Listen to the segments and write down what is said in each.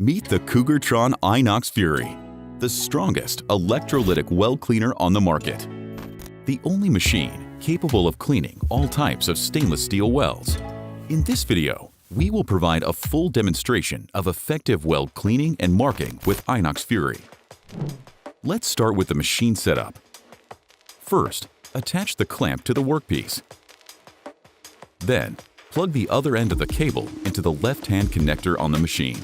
Meet the Cougartron InoxFURY, the strongest electrolytic well cleaner on the market. The only machine capable of cleaning all types of stainless steel welds. In this video, we will provide a full demonstration of effective weld cleaning and marking with InoxFURY. Let's start with the machine setup. First, attach the clamp to the workpiece. Then, plug the other end of the cable into the left-hand connector on the machine.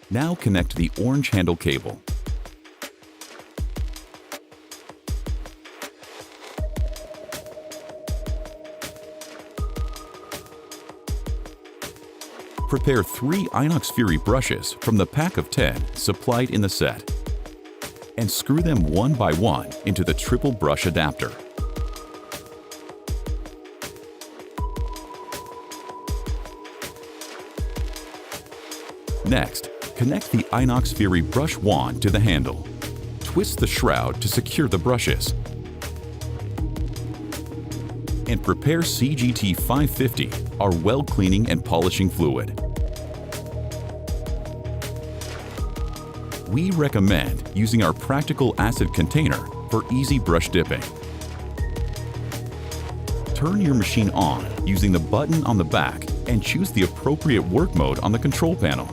Now connect the orange handle cable. Prepare 3 InoxFURY brushes from the pack of 10 supplied in the set, and screw them one by one into the triple brush adapter. Next, connect the InoxFURY brush wand to the handle. Twist the shroud to secure the brushes. And prepare CGT 550, our weld cleaning and polishing fluid. We recommend using our practical acid container for easy brush dipping. Turn your machine on using the button on the back and choose the appropriate work mode on the control panel.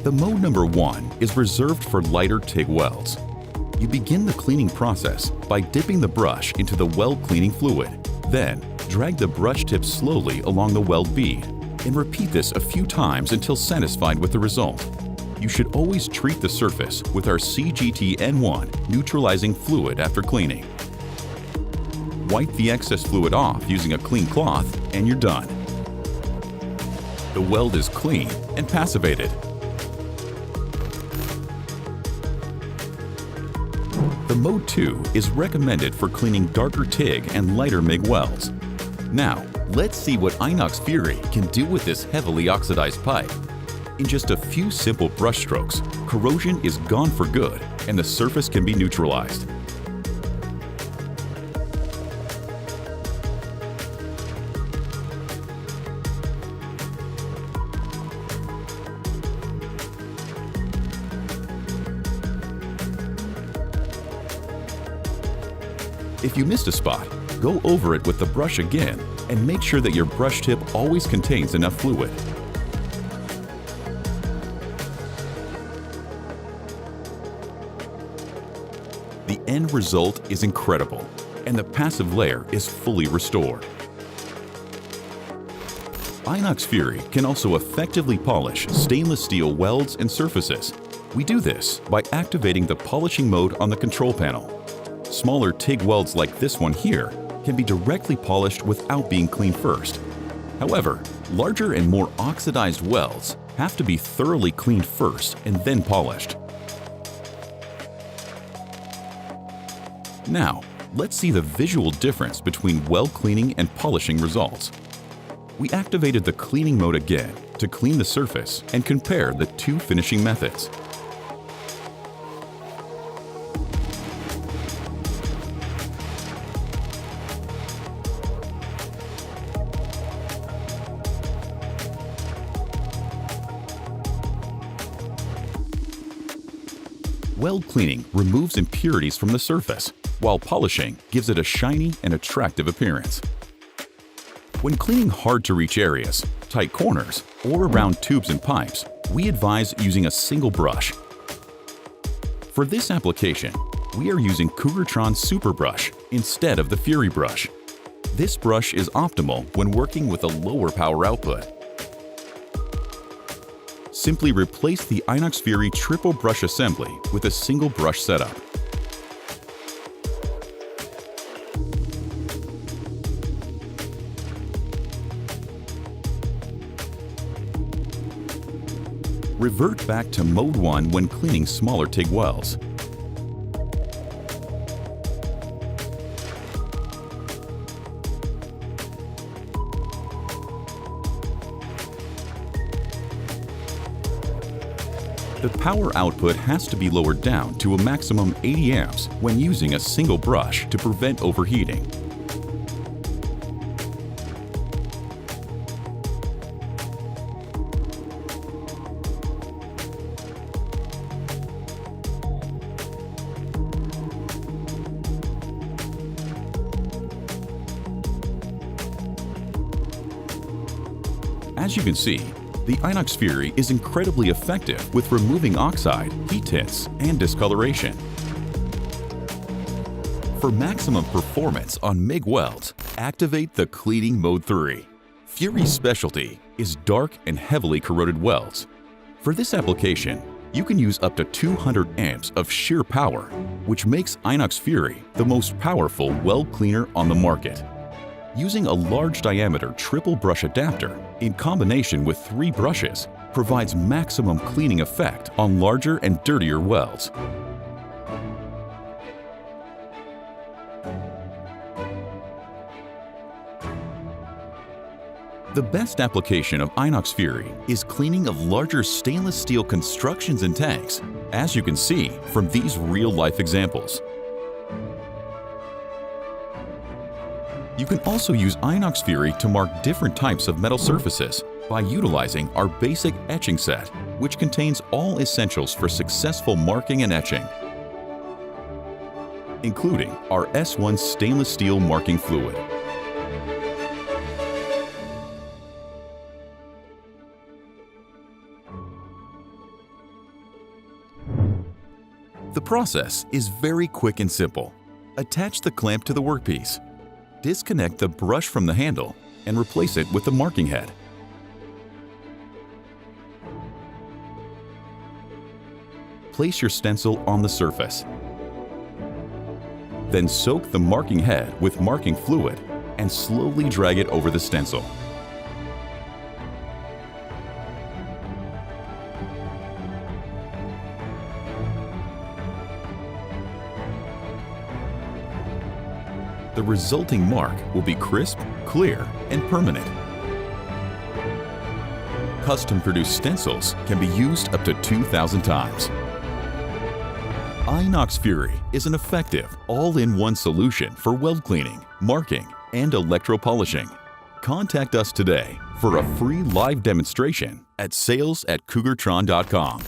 The mode number 1 is reserved for lighter TIG welds. You begin the cleaning process by dipping the brush into the weld cleaning fluid. Then, drag the brush tip slowly along the weld bead and repeat this a few times until satisfied with the result. You should always treat the surface with our CGT N1 neutralizing fluid after cleaning. Wipe the excess fluid off using a clean cloth and you're done. The weld is clean and passivated. The Mode 2 is recommended for cleaning darker TIG and lighter MIG welds. Now, let's see what InoxFURY can do with this heavily oxidized pipe. In just a few simple brush strokes, corrosion is gone for good and the surface can be neutralized. If you missed a spot, go over it with the brush again and make sure that your brush tip always contains enough fluid. The end result is incredible, and the passive layer is fully restored. InoxFURY can also effectively polish stainless steel welds and surfaces. We do this by activating the polishing mode on the control panel. Smaller TIG welds like this one here can be directly polished without being cleaned first. However, larger and more oxidized welds have to be thoroughly cleaned first and then polished. Now, let's see the visual difference between weld cleaning and polishing results. We activated the cleaning mode again to clean the surface and compare the two finishing methods. Weld cleaning removes impurities from the surface, while polishing gives it a shiny and attractive appearance. When cleaning hard-to-reach areas, tight corners, or around tubes and pipes, we advise using a single brush. For this application, we are using Cougartron Super Brush instead of the FURY brush. This brush is optimal when working with a lower power output. Simply replace the InoxFURY triple brush assembly with a single brush setup. Revert back to Mode 1 when cleaning smaller TIG welds. The power output has to be lowered down to a maximum 80 amps when using a single brush to prevent overheating. As you can see, the InoxFURY is incredibly effective with removing oxide, heat tints, and discoloration. For maximum performance on MIG welds, activate the Cleaning Mode 3. FURY's specialty is dark and heavily corroded welds. For this application, you can use up to 200 amps of shear power, which makes InoxFURY the most powerful weld cleaner on the market. Using a large diameter triple brush adapter in combination with 3 brushes provides maximum cleaning effect on larger and dirtier welds. The best application of InoxFURY is cleaning of larger stainless steel constructions and tanks, as you can see from these real-life examples. You can also use InoxFURY to mark different types of metal surfaces by utilizing our basic etching set, which contains all essentials for successful marking and etching, including our S1 stainless steel marking fluid. The process is very quick and simple. Attach the clamp to the workpiece. Disconnect the brush from the handle and replace it with the marking head. Place your stencil on the surface. Then soak the marking head with marking fluid and slowly drag it over the stencil. The resulting mark will be crisp, clear, and permanent. Custom-produced stencils can be used up to 2,000 times. InoxFURY is an effective, all-in-one solution for weld cleaning, marking, and electropolishing. Contact us today for a free live demonstration at sales@cougartron.com.